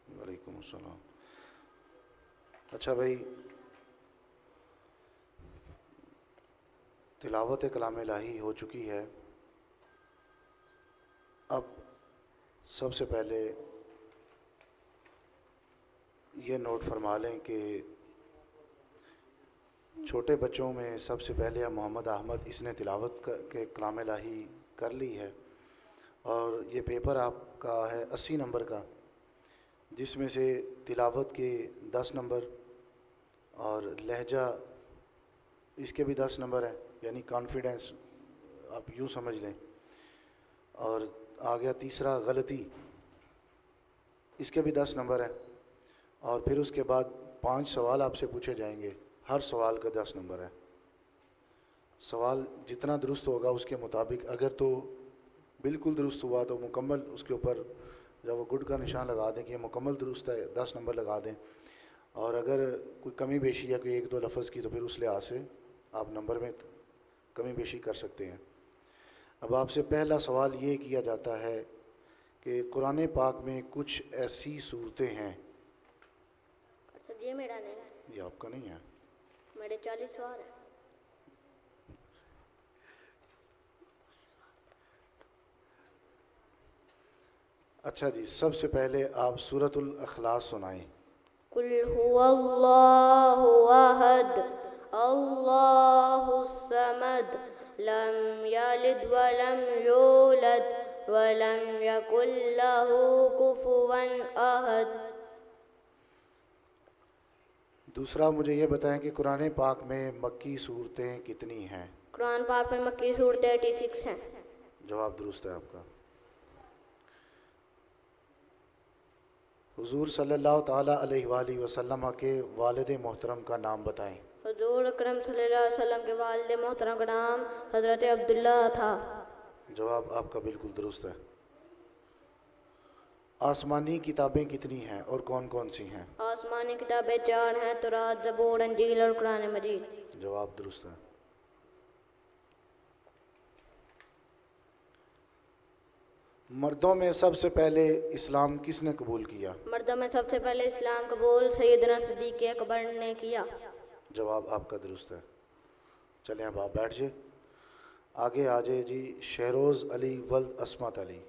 وعلیکم السلام۔ اچھا بھائی، تلاوت کلام الہی ہو چکی ہے، اب سب سے پہلے یہ نوٹ فرما لیں کہ چھوٹے بچوں میں سب سے پہلے محمد احمد، اس نے تلاوت کے کلام الہی کر لی ہے، اور یہ پیپر آپ کا ہے 80 نمبر کا، جس میں سے تلاوت کے 10 نمبر اور لہجہ اس کے بھی 10 نمبر ہیں، یعنی کانفیڈنس آپ یوں سمجھ لیں، اور آ گیا تیسرا غلطی، اس کے بھی 10 نمبر ہیں، اور پھر اس کے بعد 5 سوال آپ سے پوچھے جائیں گے، ہر سوال کا 10 نمبر ہے۔ سوال جتنا درست ہوگا اس کے مطابق، اگر تو بالکل درست ہوا تو مکمل اس کے اوپر جب وہ گڈ کا نشان لگا دیں کہ یہ مکمل درست ہے، 10 نمبر لگا دیں، اور اگر کوئی کمی بیشی یا کوئی 1-2 لفظ کی تو پھر اس لحاظ سے آپ نمبر میں کمی بیشی کر سکتے ہیں۔ اب آپ سے پہلا سوال یہ کیا جاتا ہے کہ قرآن پاک میں کچھ ایسی صورتیں ہیں۔ اچھا یہ میرا نہیں ہے، یہ آپ کا نہیں ہے، میرے 40 سوال ہیں۔ اچھا جی، سب سے پہلے آپ سورۃ الاخلاص سنائیں۔ قل هو اللہ احد اللہ الصمد لم یلد ولم یولد ولم یکن له کفوا احد۔ دوسرا مجھے یہ بتائیں کہ قرآن پاک میں مکی صورتیں کتنی ہیں؟ قرآن پاک میں مکی صورتیں 86 ہیں۔ جواب درست ہے آپ کا۔ حضور صلی اللہ تعالیٰ علیہ وآلہ وسلم کے والد محترم کا نام بتائیں۔ حضور اکرم صلی اللہ علیہ وسلم کے والد محترم کا نام حضرت عبداللہ تھا۔ جواب آپ کا بالکل درست ہے۔ آسمانی کتابیں کتنی ہیں اور کون کون سی ہیں؟ آسمانی کتابیں 4 ہیں، تورات، زبور، انجیل اور قرآن مجید۔ جواب درست ہے۔ مردوں میں سب سے پہلے اسلام کس نے قبول کیا؟ مردوں میں سب سے پہلے اسلام قبول سیدنا صدیق اکبر نے کیا۔ جواب آپ کا درست ہے۔ چلیں اب آپ بیٹھ جائیں، آگے آ جائے جی شہروز علی ولد عصمت علی۔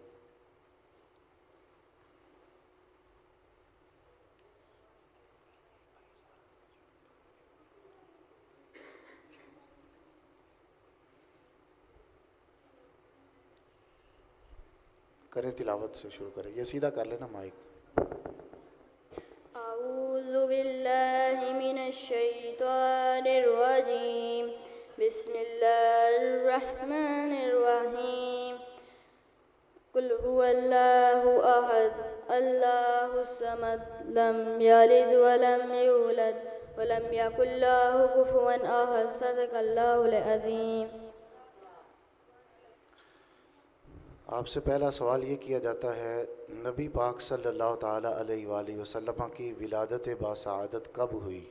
کریں تلاوت سے شروع کریں، یہ سیدھا کر لینا مائک۔ اعوذ باللہ من الشیطان الرجیم، بسم اللہ الرحمن الرحیم۔ قل هو اللہ احد اللہ الصمد لم یلد ولم یولد ولم یکن له کفوا احد۔ صدق اللہ العظیم۔ آپ سے پہلا سوال یہ کیا جاتا ہے، نبی پاک صلی اللہ تعالیٰ علیہ وآلہ وسلم کی ولادت باسعادت کب ہوئی؟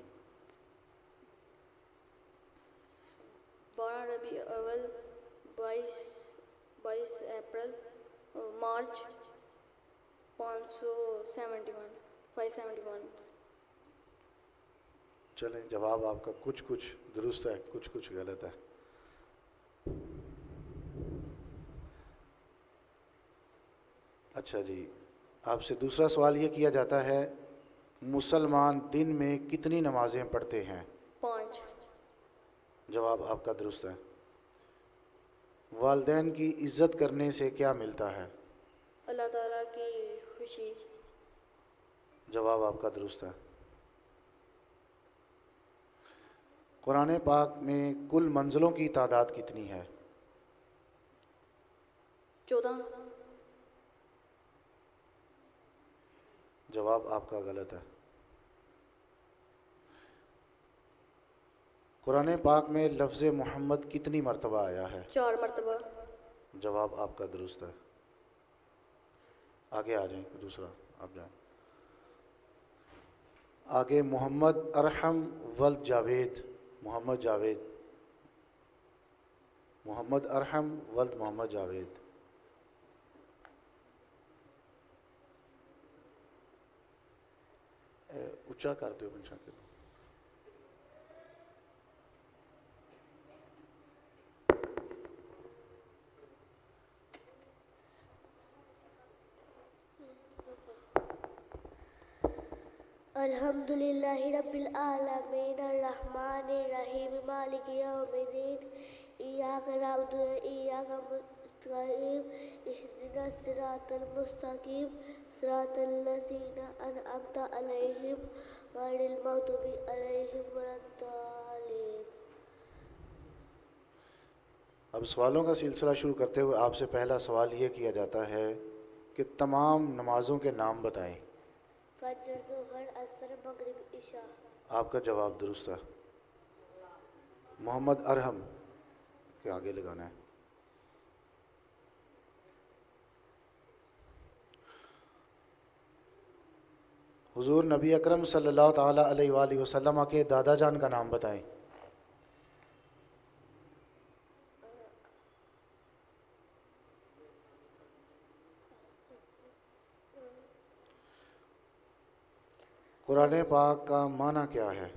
12 ربیع اول، 22 اپریل، مارچ 571۔ چلیں جواب آپ کا کچھ درست ہے، کچھ غلط ہے۔ اچھا جی، آپ سے دوسرا سوال یہ کیا جاتا ہے، مسلمان دن میں کتنی نمازیں پڑھتے ہیں؟ 5۔ جواب آپ کا درست ہے۔ والدین کی عزت کرنے سے کیا ملتا ہے؟ اللہ تعالیٰ کی خوشی۔ جواب آپ کا درست ہے۔ قرآن پاک میں کل منزلوں کی تعداد کتنی ہے؟ 14۔ جواب آپ کا غلط ہے۔ قرآن پاک میں لفظ محمد کتنی مرتبہ آیا ہے؟ 4 مرتبہ۔ جواب آپ کا درست ہے۔ آگے آ جائیں، دوسرا آپ جائیں۔ آگے محمد ارحم ولد جاوید، محمد جاوید، محمد ارحم ولد محمد جاوید۔ اونچا کر دو منشا کے۔ الحمد للہ رب العالمین الرحمن الرحیم مالک یوم الدین ایاک نعبد و ایاک نستعین اہدنا الصراط المستقیم صراط الذین انعمت علیہم غیر المغضوب علیہم ولا الضالین۔ اب سوالوں کا سلسلہ شروع کرتے ہوئے آپ سے پہلا سوال یہ کیا جاتا ہے کہ تمام نمازوں کے نام بتائیں۔ فجر، ظہر، عصر، مغرب، عشاء۔ آپ کا جواب درست ہے۔ محمد ارحم کے آگے لگانا ہے۔ حضور نبی اکرم صلی اللہ تعالیٰ علیہ وآلہ وسلم کے دادا جان کا نام بتائیں۔ قرآن پاک کا معنی کیا ہے؟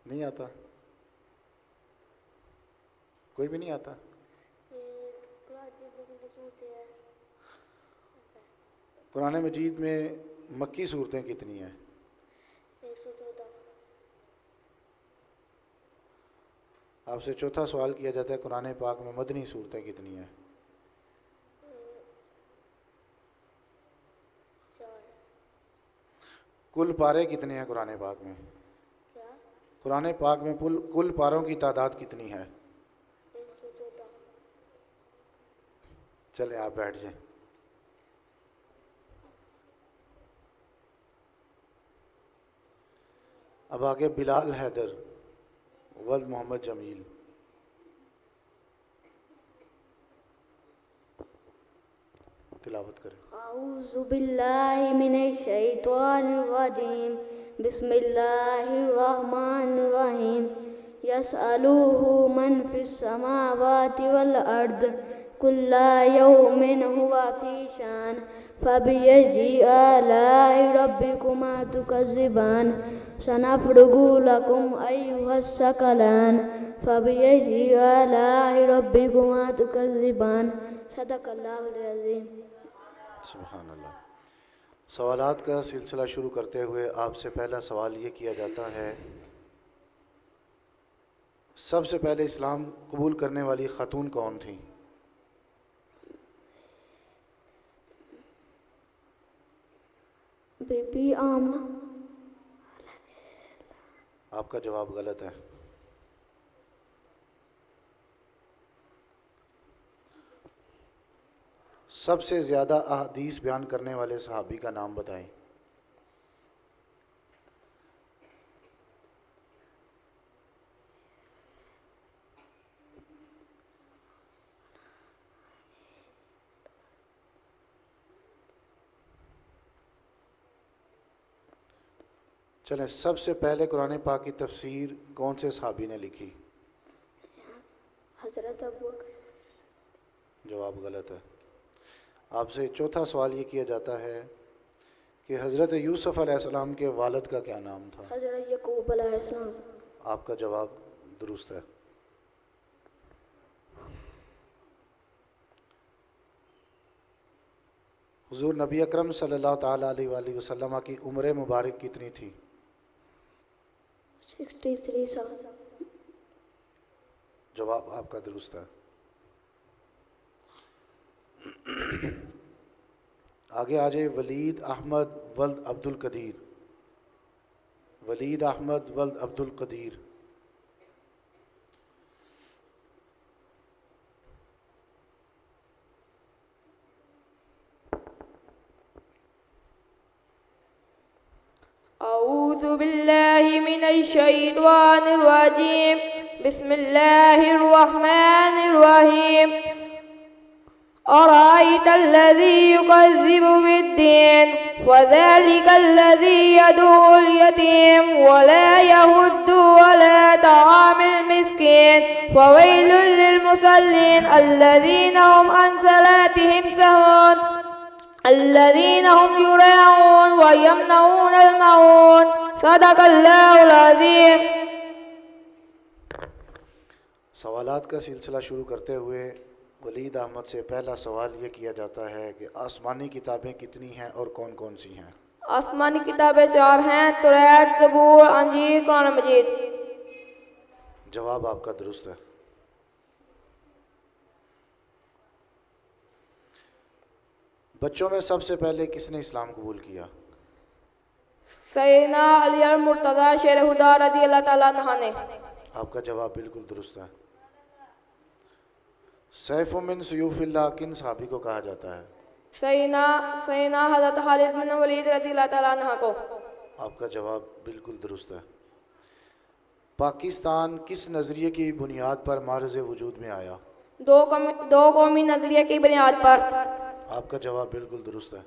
نہیں آتا؟ کوئی بھی نہیں آتا؟ قرآن مجید میں مکی صورتیں کتنی ہیں؟ 114۔ آپ سے چوتھا سوال کیا جاتا ہے قرآن پاک میں مدنی صورتیں کتنی ہیں؟ 4۔ کل پارے کتنے ہیں قرآن پاک میں؟ کیا؟ قرآن پاک میں کل پاروں کی تعداد کتنی ہے؟ 114۔ چلیں آپ بیٹھ جائیں۔ اب آگے بلال حیدر ولد محمد جمیل۔ تلاوت کریں۔ اعوذ باللہ من الشیطان الرجیم، بسم اللہ الرحمن الرحیم۔ یسألوہ من فی السماوات والارض کل یوم ہوا فی شان فبأي آلاء ربكما تكذبان سنفرغ لكم أيها الثقلان فبأي آلاء ربكما تكذبان صدق اللہ العظیم۔ سبحان اللہ۔ سوالات کا سلسلہ شروع کرتے ہوئے آپ سے پہلا سوال یہ کیا جاتا ہے، سب سے پہلے اسلام قبول کرنے والی خاتون کون تھیں؟ بی بی آمنہ۔ آپ کا جواب غلط ہے۔ سب سے زیادہ احادیث بیان کرنے والے صحابی کا نام بتائیں۔ چلیں، سب سے پہلے قرآن پاک کی تفسیر کون سے صحابی نے لکھی؟ حضرت ابوبکر۔ جواب غلط ہے۔ آپ سے چوتھا سوال یہ کیا جاتا ہے کہ حضرت یوسف علیہ السلام کے والد کا کیا نام تھا؟ حضرت یعقوب علیہ السلام۔ آپ کا جواب درست ہے۔ حضور نبی اکرم صلی اللہ تعالیٰ علیہ وآلہ وسلم کی عمر مبارک کتنی تھی؟ 63 سال۔ جواب آپ کا درست ہے۔ آگے آ جائے ولید احمد ولد عبد القدیر۔ ولید احمد ولد عبد القدیر۔ أعوذ بالله من الشيطان الرجيم بسم الله الرحمن الرحيم أرأيت الذي يكذب بالدين وذلك الذي يدعو اليتيم ولا يهد ولا طعام المسكين فويل للمصلين الذين هم عن صلاتهم سهون الذين هم يراءون ويمنعون الماعون صدق الله العظيم. سوالات کا سلسلہ شروع کرتے ہوئے ولید احمد سے پہلا سوال یہ کیا جاتا ہے کہ آسمانی کتابیں کتنی ہیں اور کون کون سی ہیں؟ آسمانی کتابیں 4 ہیں، توریت، زبور، انجیل، قرآن مجید. جواب آپ کا درست ہے. بچوں میں سب سے پہلے کس نے اسلام قبول کیا؟ سیدنا علی المرتضی شیر خدا رضی اللہ تعالیٰ عنہ نے. آپ کا جواب بالکل درست ہے. سیف من سیوف اللہ کن صحابی کو کہا جاتا ہے؟ سیدنا حضرت خالد بن ولید رضی اللہ تعالیٰ عنہ کو. آپ کا جواب بالکل درست ہے. پاکستان کس نظریے کی بنیاد پر معرض وجود میں آیا؟ دو قومی نظریے کی بنیاد پر. آپ کا جواب بالکل درست ہے.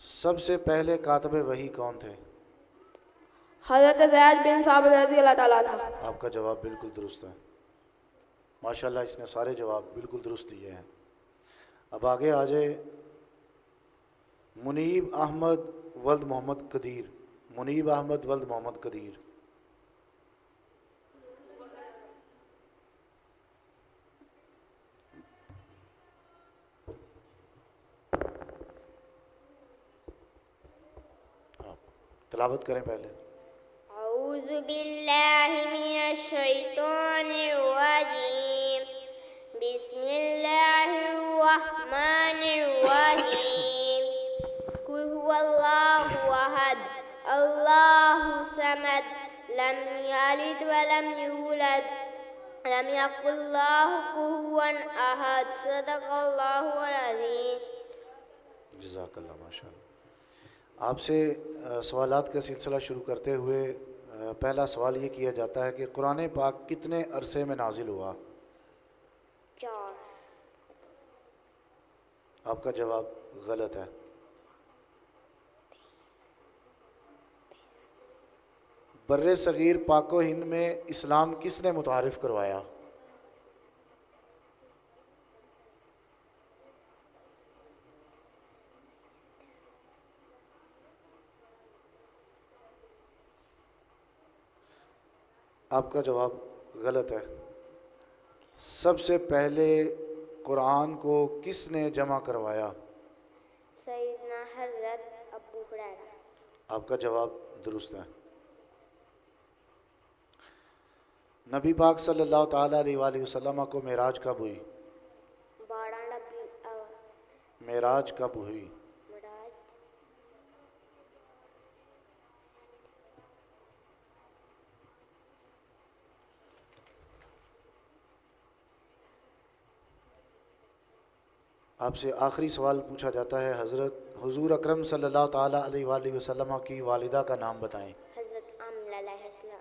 سب سے پہلے کاتب وحی کون تھے؟ حضرت زید بن ثابت رضی اللہ تعالیٰ عنہ. آپ کا جواب بالکل درست ہے. ماشاءاللہ اس نے سارے جواب بالکل درست دیے ہیں. اب آگے آ جائے منیب احمد ولد محمد قدیر. منیب احمد ولد محمد قدیر. تلاوت کریں پہلے. اعوذ باللہ من الشیطان الرجیم بسم اللہ الرحمن الرحیم قل هو اللہ احد اللہ صمد لم یلد ولم یولد لم یکن له کفوا احد صدق اللہ العظیم. جزاک اللہ. ماشاء اللہ. آپ سے سوالات کا سلسلہ شروع کرتے ہوئے پہلا سوال یہ کیا جاتا ہے کہ قرآن پاک کتنے عرصے میں نازل ہوا؟ 4. آپ کا جواب غلط ہے. بر صغیر پاک و ہند میں اسلام کس نے متعارف کروایا؟ آپ کا جواب غلط ہے. سب سے پہلے قرآن کو کس نے جمع کروایا؟ سیدنا حضرت ابو ہریرہ. آپ کا جواب درست ہے. نبی پاک صلی اللہ تعالیٰ علیہ وآلہ وسلم کو معراج کب ہوئی؟ 12 ربیع الاول. معراج کب ہوئی؟ معراج آپ سے آخری سوال پوچھا جاتا ہے حضور اکرم صلی اللہ تعالیٰ علیہ وآلہ وسلم کی والدہ کا نام بتائیں. حضرت آمنہ علیہ السلام.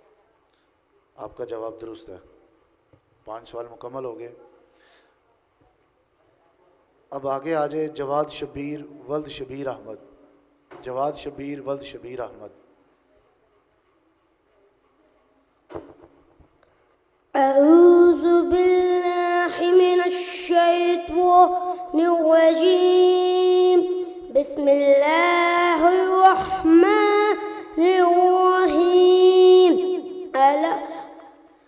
آپ کا جواب درست ہے. 5 سوال مکمل ہو گئے. اب آگے آ جائے جواد شبیر ولد شبیر احمد. جواد شبیر ولد شبیر احمد. اعوذ باللہ من الشیطان الرجیم بسم اللہ الرحمن الرحیم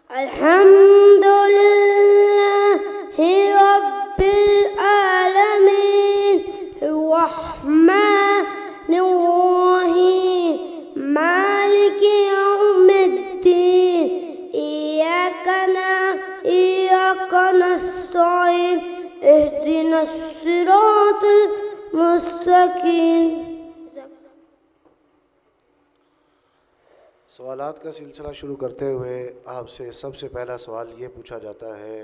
الحمد للہ رب العالمین الرحمن الرحیم مالک یوم الدین إياك نستعين اهدنا الصراط المستقيم. سوالات کا سلسلہ شروع کرتے ہوئے آپ سے سب سے پہلا سوال یہ پوچھا جاتا ہے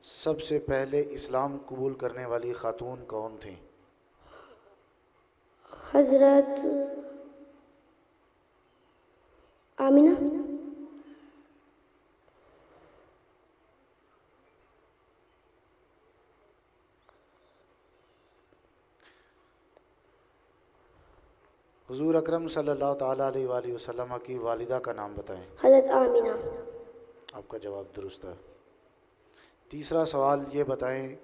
سب سے پہلے اسلام قبول کرنے والی خاتون کون تھیں؟ حضرت آمینہ. حضور اکرم صلی اللہ تعالیٰ علیہ وآلہ وسلم کی والدہ کا نام بتائیں۔ حضرت آمینہ۔ آپ کا جواب درست ہے۔ تیسرا سوال یہ بتائیں،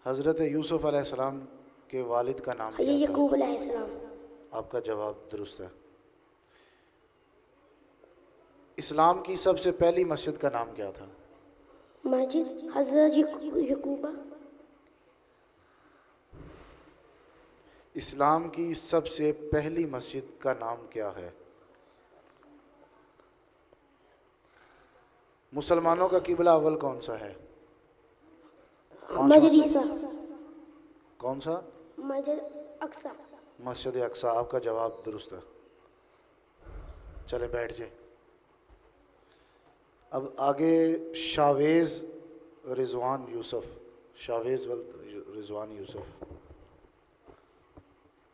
حضرت یوسف علیہ السلام کے والد کا نام حضرت کیا تھا؟ یعقوب علیہ السلام۔ آپ کا جواب درست ہے۔ اسلام کی سب سے پہلی مسجد کا نام کیا تھا؟ مسجد حضرت یعقوبہ۔ اسلام کی سب سے پہلی مسجد کا نام کیا ہے؟ مسلمانوں کا قبلہ اول کون سا ہے؟ مسجد عیسیٰ۔ کون سا؟ مسجد اقصیٰ۔ مسجد اقصیٰ۔ آپ کا جواب درست ہے۔ چلے بیٹھ جائیں۔ اب آگے شاویز رضوان یوسف، شاویز رضوان یوسف۔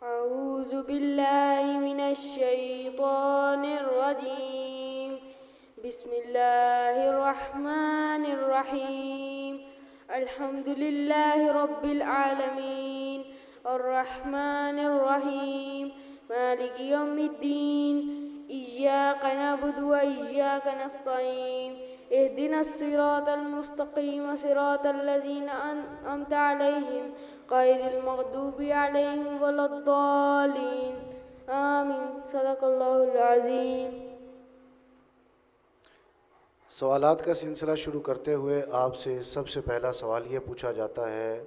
أعوذ بالله من الشيطان الرجيم بسم الله الرحمن الرحيم الحمد لله رب العالمين الرحمن الرحيم مالك يوم الدين إياك نعبد وإياك نستعين اهدنا الصراط المستقيم صراط الذين أنعمت عليهم غير المغضوب عليهم ولا الضالين آمين صدق الله العظيم۔ سوالات کا سلسلہ شروع کرتے ہوئے آپ سے سب سے پہلا سوال یہ پوچھا جاتا ہے،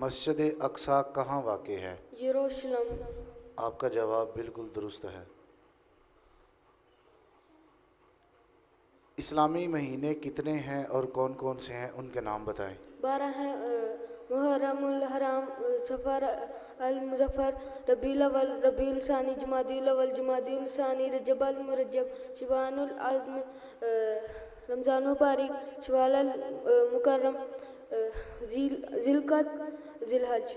مسجد اقصیٰ کہاں واقع ہے؟ یروشلم۔ آپ کا جواب بالکل درست ہے۔ اسلامی مہینے کتنے ہیں اور کون کون سے ہیں، ان کے نام بتائیں۔ 12 ہیں، محرم الحرام، سفر المظفر، ربیع الاول، ربیع الثانی، جمادی الاول، جمادی الثانی، رجب المرجب، شعبان العظم، رمضان المبارک، شوال المکرم، ذی القعدہ، ذی الحج۔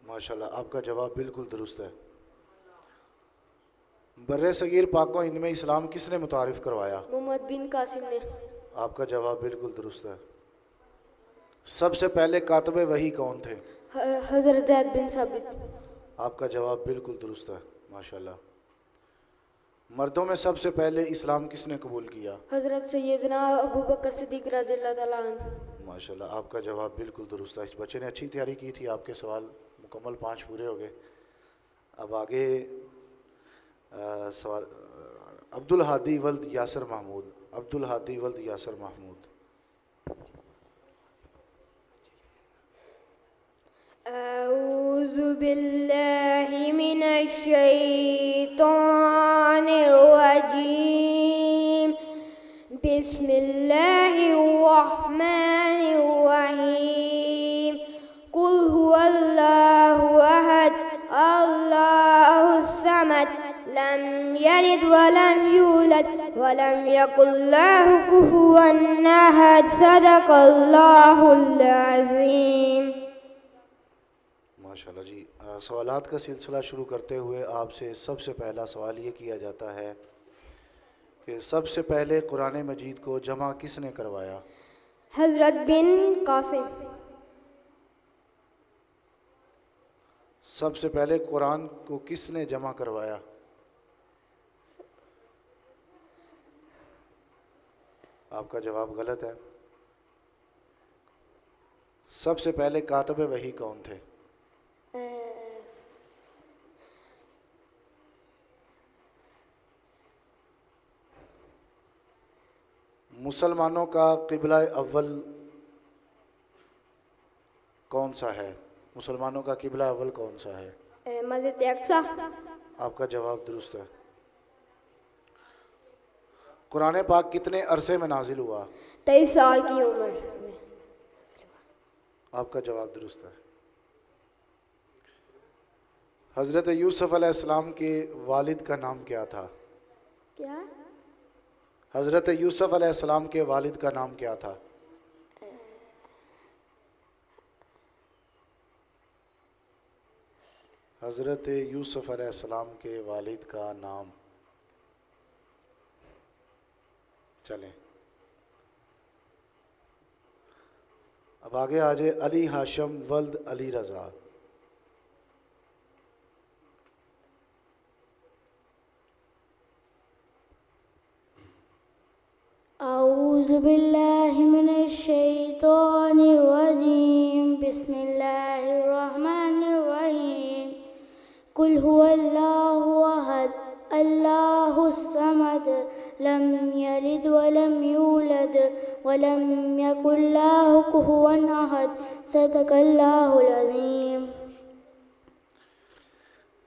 ماشاءاللہ، آپ کا جواب بالکل درست ہے۔ بر صغیر پاک و ہند میں اسلام کس نے متعارف کروایا؟ محمد بن قاسم نے۔ آپ کا جواب بالکل درست ہے۔ سب سے پہلے کاتب وحی کون تھے؟ حضرت زید بن ثابت۔ آپ کا جواب بالکل درست ہے، ماشاءاللہ۔ مردوں میں سب سے پہلے اسلام کس نے قبول کیا؟ حضرت سیدنا ابو بکر صدیق رضی اللہ تعالیٰ عنہ۔ ماشاءاللہ، آپ کا جواب بالکل درست ہے۔ اس بچے نے اچھی تیاری کی تھی، آپ کے سوال مکمل 5 پورے ہو گئے۔ اب آگے سوال، عبد الہادی ولد یاسر محمود، عبد الہادی ولد یاسر محمود۔ أعوذ بالله من الشيطان الرجيم بسم الله الرحمن الرحيم قل هو الله أحد الله الصمد لم يلد ولم يولد ولم يكن له كفوا أحد صدق الله العظيم۔ ماشاءاللہ جی۔ سوالات کا سلسلہ شروع کرتے ہوئے آپ سے سب سے پہلا سوال یہ کیا جاتا ہے کہ سب سے پہلے قرآن مجید کو جمع کس نے کروایا؟ حضرت بن قاسم۔ سب سے پہلے قرآن کو کس نے جمع کروایا؟ آپ کا جواب غلط ہے۔ سب سے پہلے کاتب وحی کون تھے؟ مسلمانوں کا قبلہ اول کون سا ہے؟ مسلمانوں کا قبلہ اول کون سا ہے؟ مسجد اقصیٰ۔ آپ کا جواب درست ہے۔ قرآن پاک کتنے عرصے میں نازل ہوا؟ 23 سال کی عمر۔ آپ کا جواب درست ہے۔ حضرت یوسف علیہ السلام کے والد کا نام کیا تھا؟ کیا؟ حضرت یوسف علیہ السلام کے والد کا نام کیا تھا؟ حضرت یوسف علیہ السلام کے والد کا نام، چلیں اب آگے آجے علی ہاشم ولد علی رضا۔ أعوذ بالله من الشيطان الرجيم بسم الله الرحمن الرحيم قل هو الله أحد الله الصمد لم يلد ولم يولد ولم يكن له كفوا أحد صدق الله العظيم.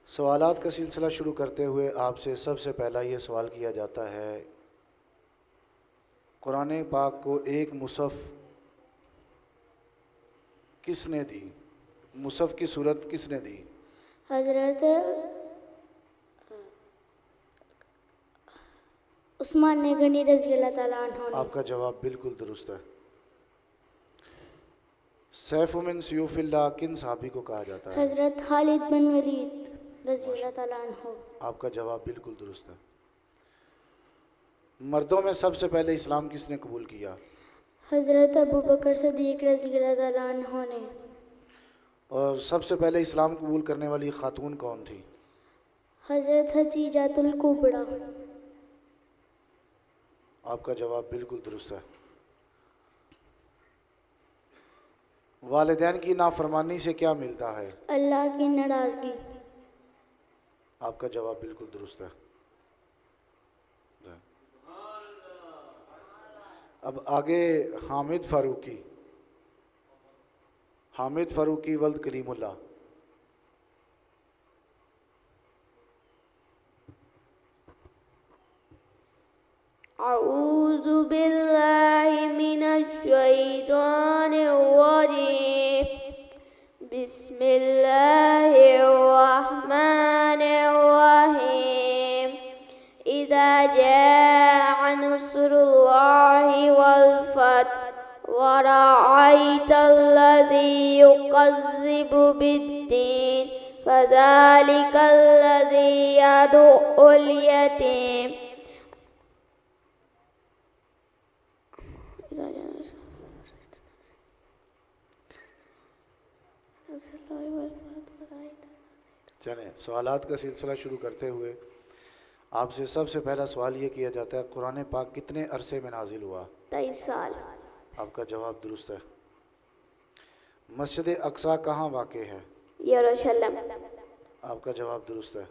سوالات کا سلسلہ شروع کرتے ہوئے آپ سے سب سے پہلا یہ سوال کیا جاتا ہے، قرآن پاک کو ایک مصحف کس نے دی؟ مصحف کی صورت کس نے دی؟ حضرت عثمان غنی رضی اللہ تعالیٰ عنہ نے. آپ کا جواب بالکل درست ہے. سیف من سیوف اللہ کن صحابی کو کہا جاتا ہے؟ حضرت خالد بن ولید رضی اللہ تعالیٰ عنہ. آپ کا جواب بالکل درست ہے. مردوں میں سب سے پہلے اسلام کس نے قبول کیا؟ حضرت ابو بکر صدیق رضی اللہ تعالیٰ عنہ نے. اور سب سے پہلے اسلام قبول کرنے والی خاتون کون تھی؟ حضرت خدیجۃ الکبریٰ. آپ کا جواب بالکل درست ہے. والدین کی نافرمانی سے کیا ملتا ہے؟ اللہ کی ناراضگی. آپ کا جواب بالکل درست ہے. اب آگے حامد فاروقی ولد کلیم اللہ. أعوذ بالله من الشيطان الرجيم بسم الله الرحمن الرحيم إذا جاء نصر الله والفتح ورأيت الذي يكذب بالدين فذلك الذي يدعو اليتيم. چلیں سوالات کا سلسلہ شروع کرتے ہوئے آپ سے سب سے پہلا سوال یہ کیا جاتا ہے، قرآن پاک کتنے عرصے میں نازل ہوا؟ 23 سال. آپ کا جواب درست ہے. مسجد اقصی کہاں واقع ہے؟ یروشلم. آپ کا جواب درست ہے.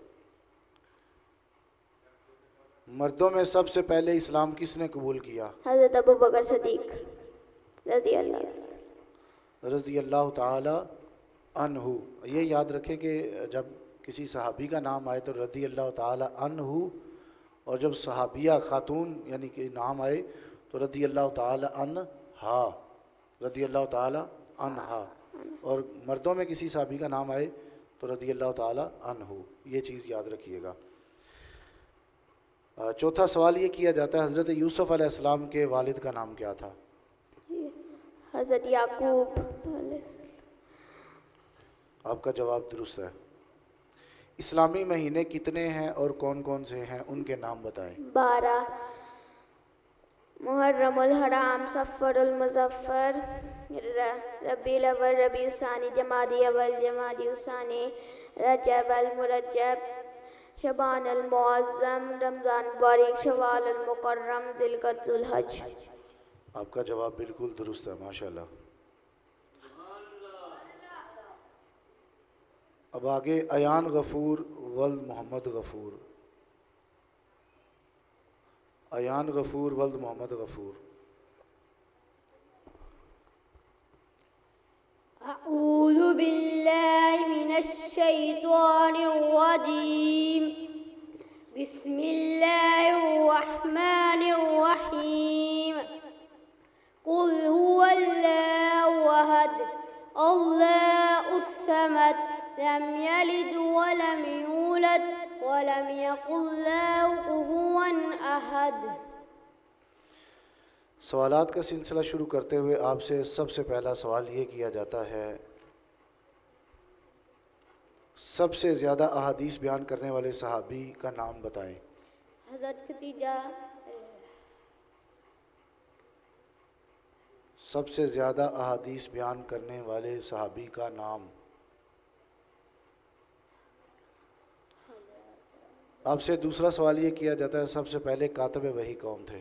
مردوں میں سب سے پہلے اسلام کس نے قبول کیا؟ حضرت ابو بکر صدیق رضی اللہ تعالی عنہ. یہ یاد رکھیں کہ جب کسی صحابی کا نام آئے تو رضی اللہ تعالی عنہ، اور جب صحابیہ خاتون یعنی کہ نام آئے تو رضی اللہ تعالی عنہا، رضی اللہ تعالی عنہا. اور مردوں میں کسی صحابی کا نام آئے تو رضی اللہ تعالی عنہ. یہ چیز یاد رکھیے گا. چوتھا سوال یہ کیا جاتا ہے، حضرت یوسف علیہ السلام کے والد کا نام کیا تھا؟ حضرت یعقوب. آپ کا جواب درست ہے. اسلامی مہینے کتنے ہیں اور کون کون سے ہیں، ان کے نام بتائیں. 12 محرم الحرام صفر المظفر ربیع الاول ربیع الثانی جمادی اول جمادی الثانی رجب المرجب شعبان المعظم رمضان مبارک شوال المکرم ذی القعدہ ذو الحج. آپ کا جواب بالکل درست ہے ماشاءاللہ. اب آگے ایان غفور ولد محمد غفور. ایان غفور ولد محمد غفور. أعوذ بالله من الشيطان الرجيم بسم الله الرحمن الرحيم قل هو الله أحد الله الصمد لم يلد ولم يولد ولم يكن له كفوا أحد. سوالات کا سلسلہ شروع کرتے ہوئے آپ سے سب سے پہلا سوال یہ کیا جاتا ہے، سب سے زیادہ احادیث بیان کرنے والے صحابی کا نام بتائیں. حضرت خدیجہ. سب سے زیادہ احادیث بیان کرنے والے صحابی کا نام. آپ سے دوسرا سوال یہ کیا جاتا ہے، سب سے پہلے کاتب وحی کون تھے؟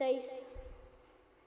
23।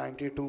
92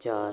4।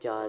4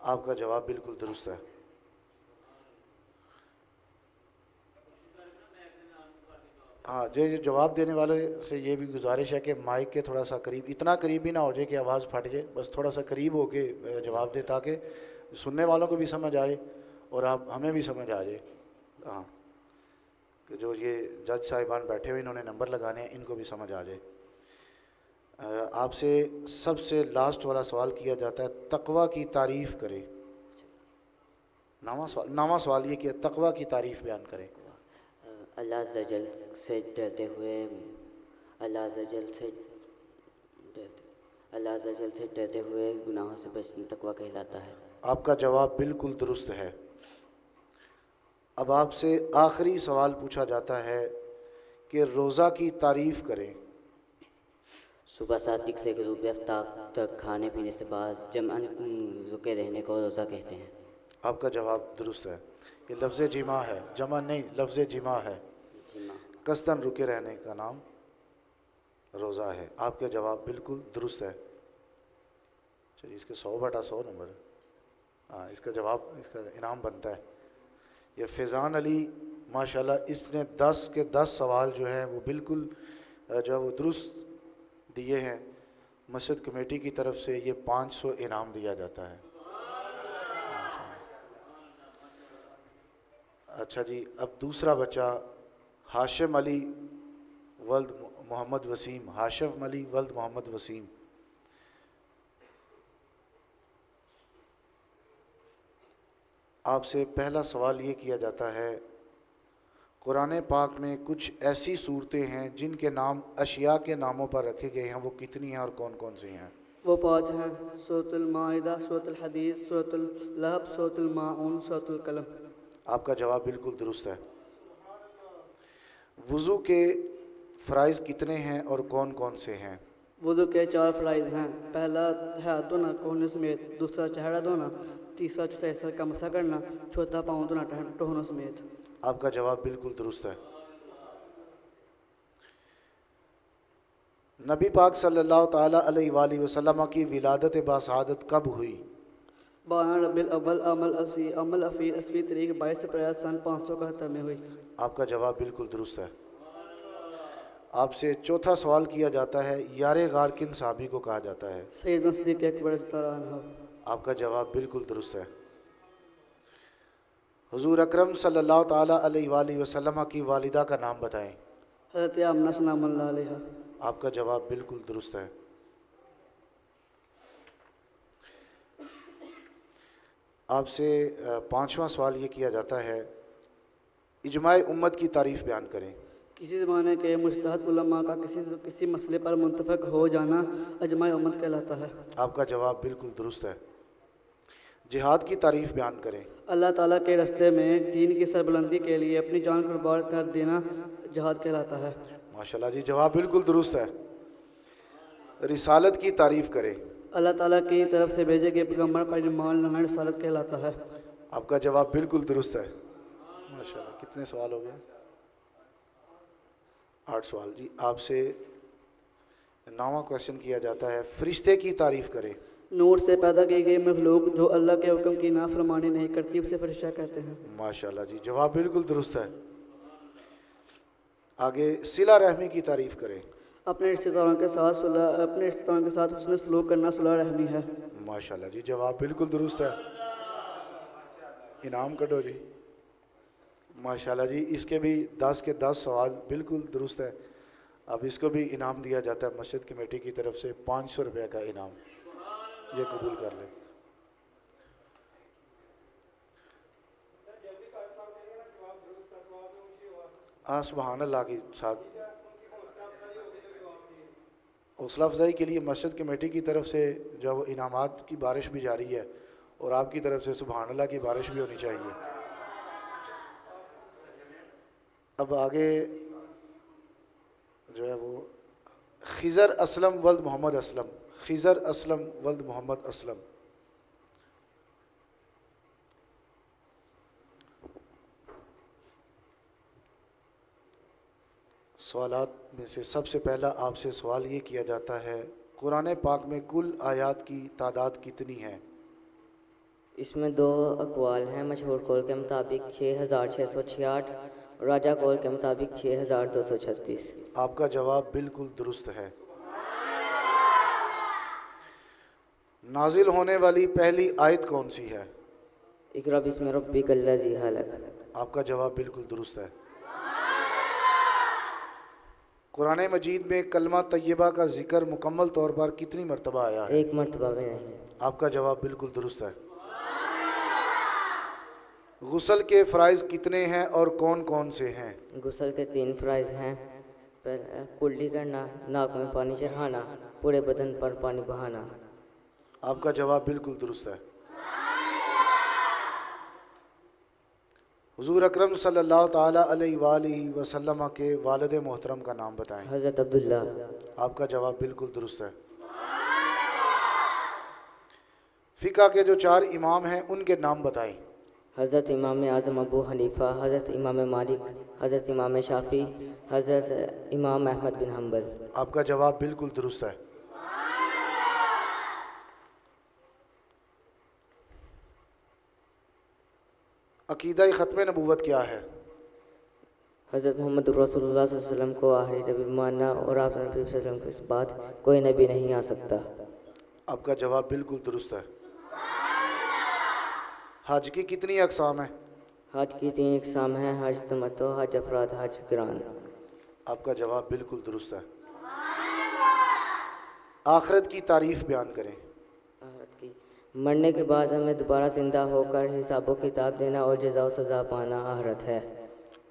آپ کا جواب بالکل درست ہے. ہاں جی، جواب دینے والے سے یہ بھی گزارش ہے کہ مائک کے تھوڑا سا قریب، اتنا قریب بھی نہ ہو جائے کہ آواز پھٹ جائے، بس تھوڑا سا قریب ہو کے جواب دے تاکہ سننے والوں کو بھی سمجھ آئے اور آپ ہمیں بھی سمجھ آ جائے. ہاں، کہ جو یہ جج صاحبان بیٹھے ہوئے انہوں نے نمبر لگانے ہیں، ان کو بھی سمجھ آ جائے. آپ سے سب سے لاسٹ والا سوال کیا جاتا ہے، تقوی کی تعریف کرے. نواں سوال یہ کہ تقوی کی تعریف بیان کریں. اللہ عز و جل سے ڈرتے ہوئے، اللہ عز و جل سے ڈرتے ہوئے گناہوں سے بچنا تقوی کہلاتا ہے. آپ کا جواب بالکل درست ہے. اب آپ سے آخری سوال پوچھا جاتا ہے کہ روزہ کی تعریف کریں. صبح صادق سے غروب آفتاب تک کھانے پینے سے بعد جمعاً رکے رہنے کو روزہ کہتے ہیں. آپ کا جواب درست ہے. یہ لفظ جمع ہے، جمع نہیں، لفظ جمع ہے. قصداً رکے رہنے کا نام روزہ ہے. آپ کا جواب بالکل درست ہے. چلیے اس کے 100/100 نمبر. ہاں، اس کا جواب، اس کا انعام بنتا ہے. یہ فیضان علی ماشاءاللہ، اس نے 10 کے 10 سوال جو ہیں وہ بالکل جو ہے وہ درست دیے ہیں. مسجد کمیٹی کی طرف سے یہ 500 انعام دیا جاتا ہے. اچھا جی، اب دوسرا بچہ ہاشم علی ولد محمد وسیم. ہاشم علی ولد محمد وسیم. آپ سے پہلا سوال یہ کیا جاتا ہے، قرآن پاک میں کچھ ایسی صورتیں ہیں جن کے نام اشیاء کے ناموں پر رکھے گئے ہیں، وہ کتنی ہیں اور کون کون سی ہیں؟ وہ 5 ہیں: سورۃ المائدہ، سورۃ الحدید، سورۃ اللہب، سورۃ الماعون، سورۃ القلم. آپ کا جواب بالکل درست ہے. وضو کے فرائض کتنے ہیں اور کون کون سے ہیں؟ وضو کے 4 فرائض ہیں: پہلا ہاتھ دھونا کوہنی سمیت، دوسرا چہرہ دھونا، تیسرا چوتھا حصہ کا مسح کرنا، چوتھا پاؤں دھونا ٹہنوں سمیت. آپ کا جواب بالکل درست ہے. نبی پاک صلی اللہ تعالیٰ علیہ وآلہ وسلم کی ولادت باسعادت کب ہوئی؟ 12 ربیع الاول عمل افیل عیسوی تاریخ 22 اپریل سن 571 میں ہوئی. آپ کا جواب بالکل درست ہے. آپ سے چوتھا سوال کیا جاتا ہے، یار غار کن صحابی کو کہا جاتا ہے؟ سیدنا صدیق اکبر رضی اللہ عنہ. آپ کا جواب بالکل درست ہے. حضور اکرم صلی اللہ تعالیٰ علیہ وآلہ وسلم کی والدہ کا نام بتائیں. حضرت آمنہ سلام اللہ علیہا. آپ کا جواب بالکل درست ہے. آپ سے 5واں سوال یہ کیا جاتا ہے، اجماع امت کی تعریف بیان کریں. کسی زمانے کے مجتہد علماء کا کسی مسئلے پر متفق ہو جانا اجماع امت کہلاتا ہے. آپ کا جواب بالکل درست ہے. جہاد کی تعریف بیان کریں. اللہ تعالیٰ کے راستے میں دین کی سربلندی کے لیے اپنی جان قربان کر دینا جہاد کہلاتا ہے. ماشاءاللہ جی، جواب بالکل درست ہے. رسالت کی تعریف کریں. اللہ تعالیٰ کی طرف سے بھیجے گئے پیغمبر پر ایمان لانا رسالت کہلاتا ہے. آپ کا جواب بالکل درست ہے. ماشاءاللہ. کتنے سوال ہو گئے؟ 8 سوال. جی، آپ سے 9واں کویشچن کیا جاتا ہے، فرشتے کی تعریف کریں. نور سے پیدا کی گئی مخلوق جو اللہ کے حکم کی نافرمانی نہیں کرتی اسے فرشتہ کہتے ہیں. ماشاءاللہ جی، جواب بالکل درست ہے. آگے صلہ رحمی کی تعریف کریں. اپنے رشتہ داروں کے ساتھ حسن سلوک کرنا صلہ رحمی ہے. ماشاءاللہ جی، جواب بالکل درست ہے. انعام کٹو جی. ماشاءاللہ جی، اس کے بھی 10 کے 10 سوال بالکل درست ہے. اب اس کو بھی انعام دیا جاتا ہے مسجد کمیٹی کی طرف سے 500 روپے کا انعام. یہ قبول کر لیں. ہاں، سبحان اللہ کے ساتھ حوصلہ افزائی کے لیے مسجد کمیٹی کی طرف سے جو وہ انعامات کی بارش بھی جاری ہے اور آپ کی طرف سے سبحان اللہ کی بارش بھی ہونی چاہیے. اب آگے جو ہے وہ خضر اسلم ولد محمد اسلم. خضر اسلم ولد محمد اسلم. سوالات میں سے سب سے پہلا آپ سے سوال یہ کیا جاتا ہے، قرآن پاک میں کل آیات کی تعداد کتنی ہے؟ اس میں دو اقوال ہیں، مشہور قول کے مطابق 6666 اور راجہ قول کے مطابق 6236۔ آپ کا جواب بالکل درست ہے۔ نازل ہونے والی پہلی آیت کون سی ہے؟ اقرأ بسم ربک الذی خلق۔ آپ کا جواب بالکل درست ہے۔ قرآن مجید میں کلمہ طیبہ کا ذکر مکمل طور پر کتنی مرتبہ آیا ہے؟ ایک مرتبہ بھی نہیں۔ آپ کا جواب بالکل درست ہے۔ غسل کے فرائض کتنے ہیں اور کون کون سے ہیں؟ غسل کے 3 فرائض ہیں، پہلا کلی کرنا، ناک میں پانی چڑھانا، پورے بدن پر پانی بہانا۔ آپ کا جواب بالکل درست ہے۔ حضور اکرم صلی اللہ تعالیٰ علیہ وآلہ وسلم کے والد محترم کا نام بتائیں۔ حضرت عبداللہ۔ آپ کا جواب بالکل درست ہے۔ فقہ کے جو 4 امام ہیں ان کے نام بتائیں۔ حضرت امام اعظم ابو حنیفہ، حضرت امام مالک، حضرت امام شافعی، حضرت امام احمد بن حنبل۔ آپ کا جواب بالکل درست ہے۔ عقیدہ ختم نبوت کیا ہے؟ حضرت محمد رسول اللہ صلی اللہ علیہ وسلم کو آخری نبی ماننا اور آپ نبی صلی اللہ علیہ وسلم کے اس بعد کوئی نبی نہیں آ سکتا۔ آپ کا جواب بالکل درست ہے۔ حج کی کتنی اقسام ہیں؟ حج کی 3 اقسام ہیں، حج تمتع، حج افراد، حج قران۔ آپ کا جواب بالکل درست ہے۔ آخرت کی تعریف بیان کریں۔ آخرت کی، مرنے کے بعد ہمیں دوبارہ زندہ ہو کر حساب و کتاب دینا اور جزا و سزا پانا آخرت ہے۔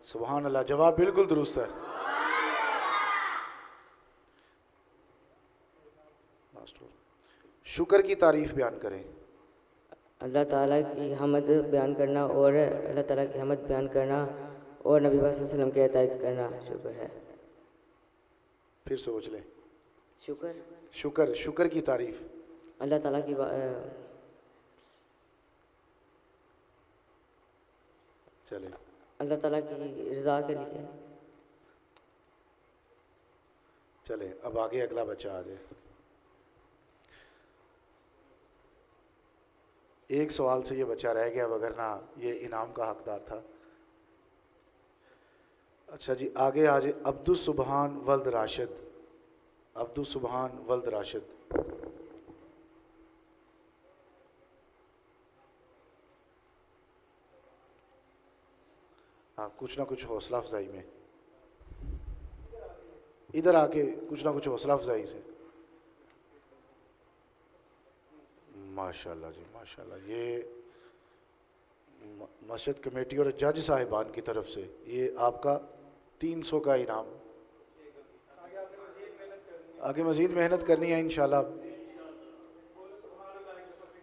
سبحان اللہ، جواب بالکل درست ہے۔ شکر کی تعریف بیان کریں۔ اللہ تعالیٰ کی حمد بیان کرنا اور اللہ تعالیٰ کی حمد بیان کرنا اور نبی صلی اللہ علیہ وسلم کی اطاعت کرنا شکر ہے۔ پھر سوچ لیں۔ شکر شکر کی تعریف۔ اللہ تعالیٰ کی چلیں، اللہ تعالیٰ کی رضا کے لیے۔ چلیں اب آگے اگلا بچہ آ جائے۔ ایک سوال سے یہ بچہ رہ گیا، وگرنہ یہ انعام کا حقدار تھا۔ اچھا جی، آگے آ جائے۔ عبدالسبحان ولد راشد۔ عبدالسبحان ولد راشد۔ ہاں، کچھ نہ کچھ حوصلہ افزائی میں، ادھر آ کے کچھ نہ کچھ حوصلہ افزائی سے۔ ماشاءاللہ جی ماشاءاللہ، یہ مسجد کمیٹی اور جج صاحبان کی طرف سے یہ آپ کا 300 کا انعام۔ آگے مزید محنت کرنی ہے انشاءاللہ۔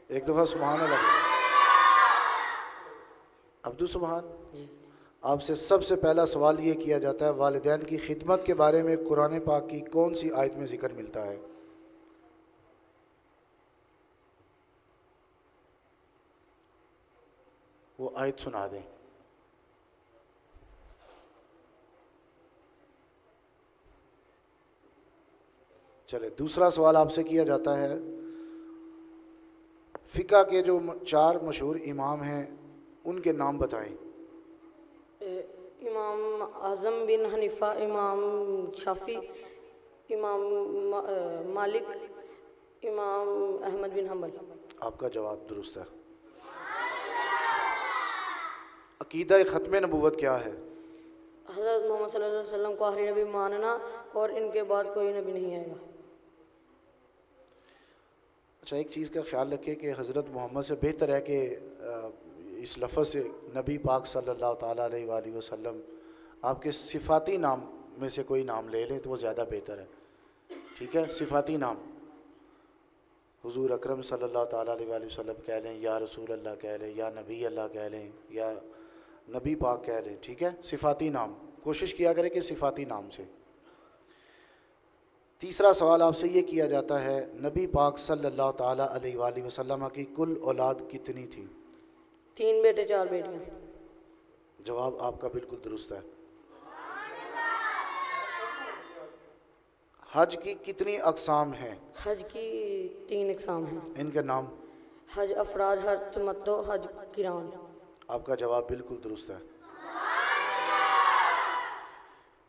ایک دفعہ سبحان اللہ۔ عبدالسبحان، آپ سے سب سے پہلا سوال یہ کیا جاتا ہے، والدین کی خدمت کے بارے میں قرآن پاک کی کون سی آیت میں ذکر ملتا ہے؟ وہ آیت سنا دیں۔ چلے، دوسرا سوال آپ سے کیا جاتا ہے، فقہ کے جو 4 مشہور امام ہیں ان کے نام بتائیں۔ امام اعظم بن حنیفہ، امام شافعی، امام مالک، امام احمد بن حنبل۔ آپ کا جواب درست ہے۔ عقیدہ ختم نبوت کیا ہے؟ حضرت محمد صلی اللہ علیہ وسلم کو آخری نبی ماننا اور ان کے بعد کوئی نبی نہیں آئے گا۔ اچھا، ایک چیز کا خیال رکھیں کہ حضرت محمد سے بہتر ہے کہ اس لفظ سے نبی پاک صلی اللہ تعالیٰ علیہ وآلہ وسلم آپ کے صفاتی نام میں سے کوئی نام لے لیں تو وہ زیادہ بہتر ہے۔ ٹھیک ہے، صفاتی نام حضور اکرم صلی اللہ تعالیٰ علیہ وآلہ وسلم کہہ لیں، یا رسول اللہ کہہ لیں، یا نبی اللہ کہہ لیں، یا نبی پاک کہہ لیں۔ ٹھیک ہے، صفاتی نام کوشش کیا کریں کہ صفاتی نام سے۔ تیسرا سوال آپ سے یہ کیا جاتا ہے، نبی پاک صلی اللہ تعالیٰ علیہ وآلہ وسلم کی کل اولاد کتنی تھی؟ 3 بیٹے 4 بیٹیاں۔ جواب آپ کا بالکل درست ہے۔ حج کی کتنی اقسام ہیں؟ حج کی 3 اقسام ہیں۔ ان کے نام؟ حج افراد، حج تمتع، حج قران۔ آپ کا جواب بالکل درست ہے۔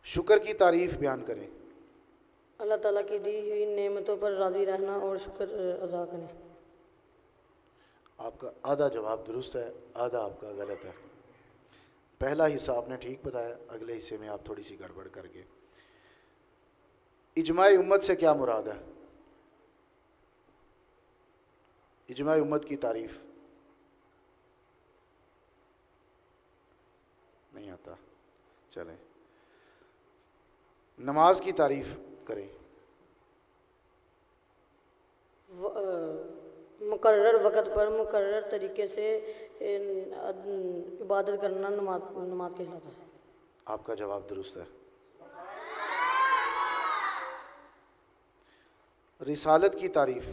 شکر کی تعریف بیان کریں۔ اللہ تعالیٰ کی دی ہوئی نعمتوں پر راضی رہنا اور شکر ادا کریں۔ آپ کا آدھا جواب درست ہے، آدھا آپ کا غلط ہے۔ پہلا حصہ آپ نے ٹھیک بتایا، اگلے حصے میں آپ تھوڑی سی گڑبڑ کر گئے۔ اجماع امت سے کیا مراد ہے؟ اجماع امت کی تعریف نہیں آتا، چلیں۔ نماز کی تعریف کریں۔ مقرر وقت پر مقرر طریقے سے عبادت کرنا نماز کہلاتا ہے۔ آپ کا جواب درست ہے۔ رسالت کی تعریف۔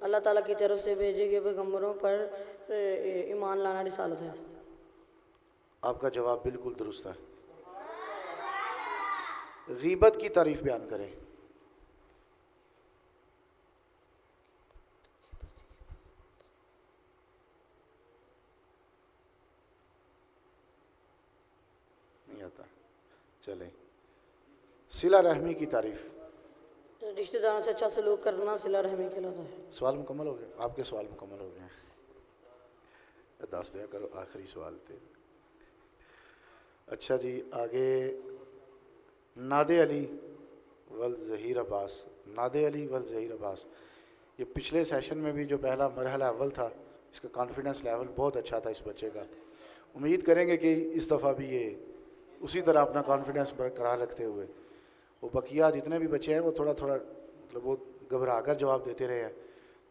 اللہ تعالیٰ کی طرف سے بھیجے گئے پیغمبروں پر ایمان لانا رسالت ہے۔ آپ کا جواب بالکل درست ہے۔ غیبت کی تعریف بیان کریں۔ نہیں آتا، چلیں۔ صلہ رحمی کی تعریف۔ رشتہ داروں سے اچھا سلوک کرنا صلہ رحمی کہلاتا ہے۔ سوال مکمل ہو گیا؟ آپ کے سوال مکمل ہو گئے ہیں، دس دیا کرو، آخری سوال تھے۔ اچھا جی، آگے نادے علی والظہیر عباس۔ نادے علی والظہیر عباس، یہ پچھلے سیشن میں بھی جو پہلا مرحلہ اول تھا، اس کا کانفیڈنس لیول بہت اچھا تھا اس بچے کا۔ امید کریں گے کہ اس دفعہ بھی یہ اسی طرح اپنا کانفیڈنس برقرار رکھتے ہوئے، وہ بقیہ جتنے بھی بچے ہیں وہ تھوڑا مطلب وہ گھبرا کر جواب دیتے رہے ہیں،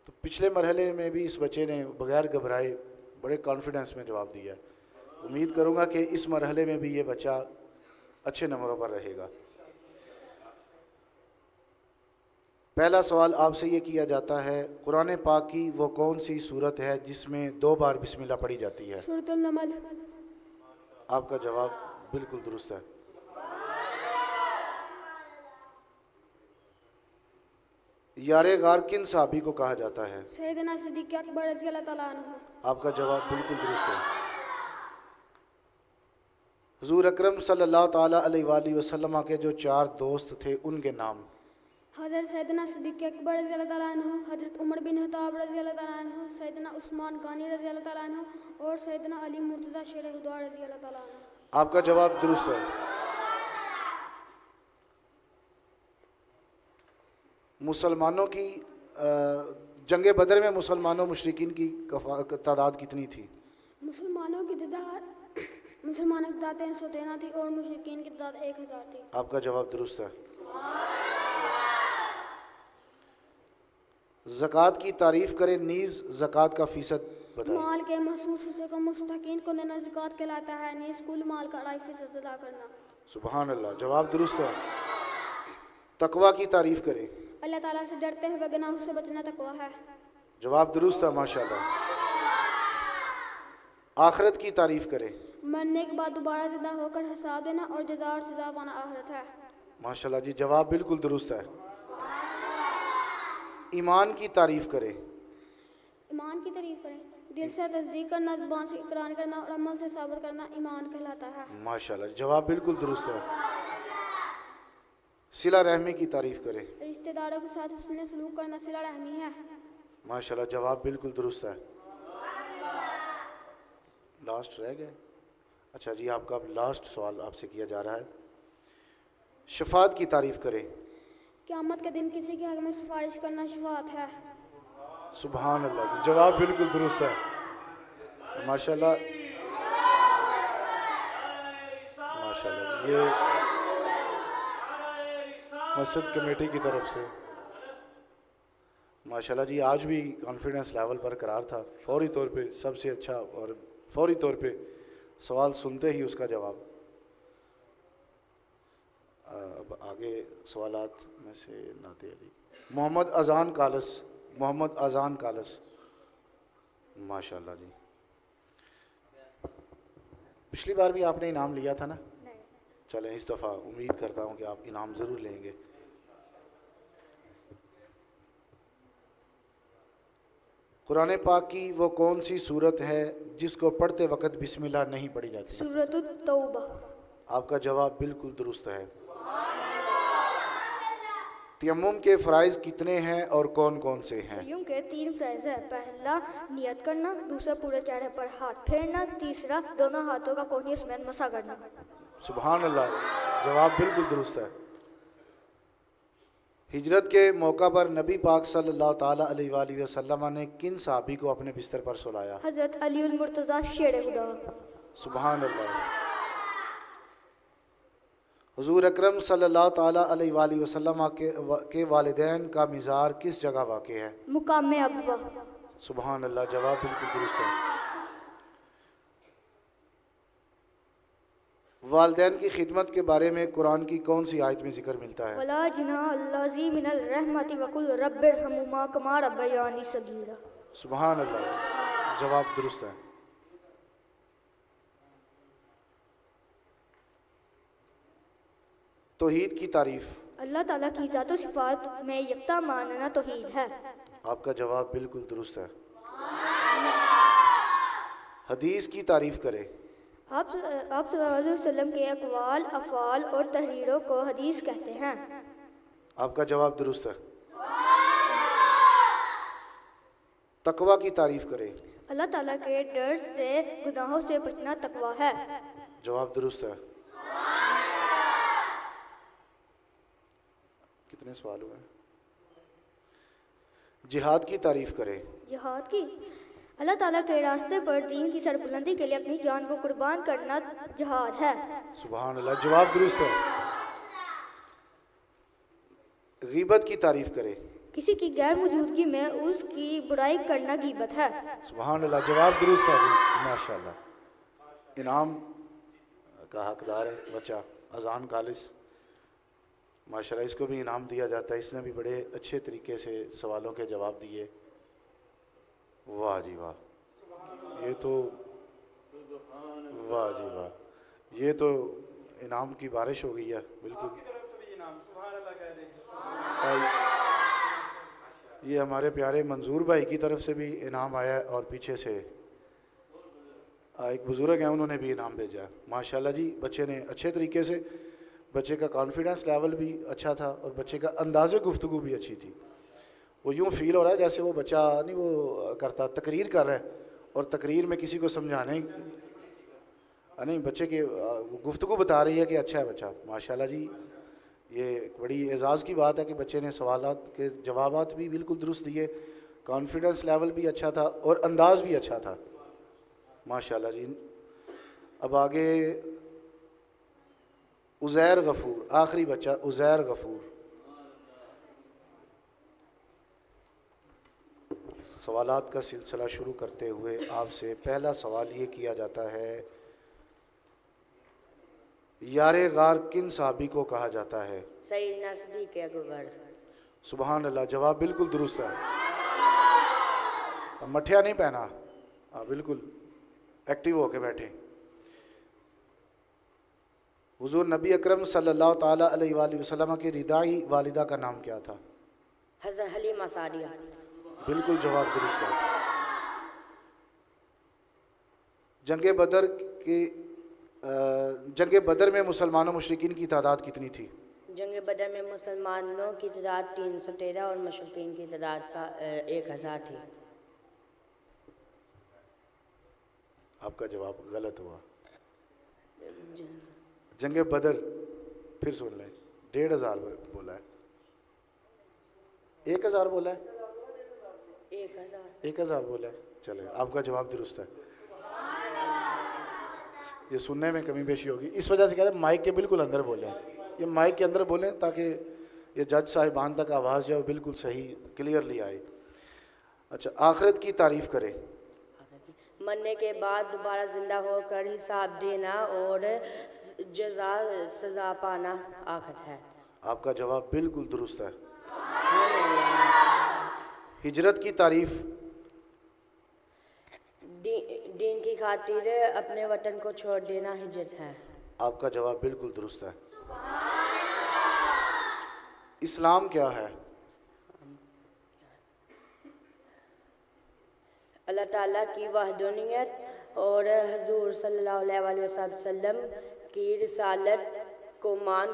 تو پچھلے مرحلے میں بھی اس بچے نے بغیر گھبرائے بڑے کانفیڈنس میں جواب دیا ہے۔ امید کروں گا کہ اس مرحلے میں بھی یہ بچہ اچھے نمبروں پر رہے گا۔ پہلا سوال آپ سے یہ کیا جاتا ہے، قرآن پاک کی وہ کون سی سورت ہے جس میں 2 بار بسم اللہ پڑھی جاتی ہے؟ سورۃ النمل۔ آپ کا جواب بالکل درست ہے۔ یار غار کن صحابی کو کہا جاتا ہے؟ سیدنا صدیق اکبر رضی اللہ تعالیٰ عنہ۔ آپ کا جواب بالکل درست ہے۔ حضور اکرم صلی اللہ تعالیٰ علیہ وآلہ وسلم کے جو 4 دوست تھے ان کے نام؟ حضرت سیدنا صدیق اکبر رضی اللہ تعالیٰ عنہ، حضرت عمر بن خطاب رضی اللہ تعالیٰ عنہ، سیدنا عثمان غانی رضی اللہ تعالیٰ عنہ اور سیدنا علی مرتضیٰ شیر خدا رضی اللہ تعالیٰ عنہ۔ آپ کا جواب درست ہے۔ مسلمانوں کی جنگ بدر میں مسلمانوں مشرکین کی تعداد کتنی تھی؟ مسلمانوں کی تعداد 313 تھی اور مشرکین کی تعداد 1000 تھی۔ آپ کا جواب درست ہے۔ زکوٰۃ کی تعریف کریں، نیز زکوٰۃ کا فیصد بتائیں۔ مال کے مخصوص حصے کو مستحقین کو دینا زکوٰۃ کہلاتا ہے، نیز کل مال کا 2.5% ادا کرنا۔ سبحان اللہ، جواب درست ہے۔ تقویٰ کی تعریف کریں۔ اللہ تعالیٰ سے ڈرتے ہوئے گناہوں سے بچنا تقویٰ ہے۔ جواب درست ہے، ماشاءاللہ۔ آخرت کی تعریف کریں۔ مرنے کے بعد دوبارہ زندہ ہو کر حساب دینا اور جزا اور سزا پانا آخرت ہے۔ ماشاءاللہ جی، جواب بالکل درست ہے۔ ایمان کی تعریف کریں۔ ایمان کی تعریف کریں، دل سے تصدیق کرنا، زبان سے اقرار کرنا اور عمل سے ثابت کرنا ایمان کہلاتا ہے۔ ماشاءاللہ، جواب بالکل درست ہے۔ صلہ رحمی کی تعریف کریں۔ رشتہ داروں کے ساتھ حسن سلوک کرنا صلہ رحمی ہے۔ ماشاءاللہ، جواب بالکل درست ہے۔ لاسٹ رہ گئے؟ اچھا جی، آپ کا لاسٹ سوال آپ سے کیا جا رہا ہے، شفاعت کی تعریف کریں۔ قیامت کے دن کسی کے حق میں سفارش کرنا شفاعت ہے۔ سبحان اللہ جی، جواب بالکل درست ہے، ماشاءاللہ ماشاءاللہ جی۔ یہ مسجد کمیٹی کی طرف سے ماشاءاللہ جی آج بھی کانفیڈنس لیول برقرار تھا، فوری طور پہ سب سے اچھا اور فوری طور پہ سوال سنتے ہی اس کا جواب۔ اب آگے سوالات میں سے نعت علی، محمد اذان کالس، محمد اذان کالس، ماشاءاللہ جی۔ پچھلی بار بھی آپ نے انعام لیا تھا نا؟ چلیں اس دفعہ امید کرتا ہوں کہ آپ انعام ضرور لیں گے۔ قرآن پاک کی وہ کون سی صورت ہے جس کو پڑھتے وقت بسم اللہ نہیں پڑھی جاتی؟ سورۃ التوبہ۔ آپ کا جواب بالکل درست ہے۔ تیمم کے فرائض کتنے ہیں اور کون کون سے ہیں؟ تیمم کے 3 فرائض ہیں۔ پہلا نیت کرنا، دوسرا پورے چہرے پر ہاتھ پھیرنا، تیسرا دونوں ہاتھوں کا کوہنی سمیت مسح کرنا۔ سبحان اللہ، جواب بالکل درست ہے۔ ہجرت کے موقع پر نبی پاک صلی اللہ تعالیٰ علیہ وآلہ وسلم نے کن صحابی کو اپنے بستر پر سلایا؟ حضرت علی المرتضیٰ شیر خدا۔ سبحان اللہ۔ حضور اکرم صلی اللہ تعالیٰ علیہ وآلہ وسلم کے والدین کا مزار کس جگہ واقع ہے؟ مقام ابوا۔ سبحان اللہ، جواب بالکل درست ہے۔ والدین کی خدمت کے بارے میں قرآن کی کون سی آیت میں ذکر ملتا ہے؟ ولا جناح الذی من الرحمۃ وقل رب ارحمہما کما ربیانی صغیرا۔ سبحان اللہ، جواب درست ہے۔ توحید کی تعریف؟ اللہ تعالیٰ کی ذات و صفات میں یکتا ماننا توحید ہے۔ آپ کا جواب بالکل درست ہے۔ حدیث کی تعریف کرے۔ آپ صلی اللہ علیہ وسلم کے اقوال، افعال اور تحریروں کو حدیث کہتے ہیں۔ آپ کا جواب درست ہے۔ تقوی کی تعریف کرے۔ اللہ تعالیٰ کے ڈر سے گناہوں سے بچنا تقوی ہے۔ جواب درست ہے۔ کتنے سوال ہوئے؟ جہاد کی تعریف کرے۔ جہاد کی؟ اللہ تعالیٰ کے راستے پر دین کی سربلندی کے لیے اپنی جان کو قربان کرنا جہاد ہے۔ سبحان اللہ، جواب درست ہے۔ غیبت کی تعریف کرے۔ کسی کی غیر موجودگی میں اس کی برائی کرنا غیبت ہے۔ سبحان اللہ، جواب درست ہے۔ ماشاء اللہ، انعام کا حقدار ہے بچہ اذان کالس، ماشاء اللہ اس کو بھی انعام دیا جاتا ہے۔ اس نے بھی بڑے اچھے طریقے سے سوالوں کے جواب دیے۔ واہ جی واہ، یہ تو واہ جی واہ، یہ تو انعام کی بارش ہو گئی ہے بالکل۔ یہ ہمارے پیارے منظور بھائی کی طرف سے بھی انعام آیا ہے، اور پیچھے سے ایک بزرگ ہیں انہوں نے بھی انعام بھیجا ہے۔ ماشاءاللہ جی، بچے نے اچھے طریقے سے، بچے کا کانفیڈنس لیول بھی اچھا تھا اور بچے کا انداز گفتگو بھی اچھی تھی۔ وہ یوں فیل ہو رہا ہے جیسے وہ بچہ نہیں وہ کرتا، تقریر کر رہا ہے اور تقریر میں کسی کو سمجھانے نہیں، بچے کی گفتگو بتا رہی ہے کہ اچھا ہے بچہ۔ ماشاءاللہ جی، یہ بڑی اعزاز کی بات ہے کہ بچے نے سوالات کے جوابات بھی بالکل درست دیے، کانفیڈنس لیول بھی اچھا تھا اور انداز بھی اچھا تھا۔ ماشاءاللہ جی۔ اب آگے عزیر غفور، آخری بچہ عزیر غفور۔ سوالات کا سلسلہ شروع کرتے ہوئے آپ سے پہلا سوال یہ کیا جاتا ہے، یار غار کن صحابی کو کہا جاتا ہے؟ سیدنا صدیق اکبر۔ سبحان اللہ، جواب بالکل درست ہے۔ مٹھیا نہیں پہنا، بالکل ایکٹیو ہو کے بیٹھے۔ حضور نبی اکرم صلی اللہ تعالیٰ علیہ وآلہ وسلم کے ردائی والدہ کا نام کیا تھا؟ حضرت حلیمہ سعدیہ۔ بالکل جواب درست ہے۔ جنگ بدر میں مسلمانوں مشرکین کی تعداد کتنی تھی؟ جنگ بدر میں مسلمانوں کی تعداد 313 اور مشرکین کی تعداد 1000 تھی۔ آپ کا جواب غلط ہوا۔ جنگ بدر پھر سن لیں، 1500 بولا ہے، 1000 بولا ہے، 1000 بولا ہے۔ چلے، آپ کا جواب درست ہے۔ یہ سننے میں کمی بیشی ہوگی، اس وجہ سے کہتے ہیں مائک کے بالکل اندر بولیں، یہ مائک کے اندر بولیں تاکہ یہ جج صاحبان تک آواز جو ہے بالکل صحیح کلیئرلی آئے۔ اچھا، آخرت کی تعریف کرے۔ مرنے کے بعد دوبارہ زندہ ہو کر حساب دینا اور جزا سزا پانا آخرت ہے۔ آپ کا جواب بالکل درست ہے۔ ہجرت کی تعریف؟ دین کی خاطر اپنے وطن کو چھوڑ دینا ہجرت ہے۔ آپ کا جواب بالکل درست ہے۔ اسلام کیا ہے؟ اللہ تعالیٰ کی وحدانیت اور حضور صلی اللہ علیہ وسلم کی رسالت کو مان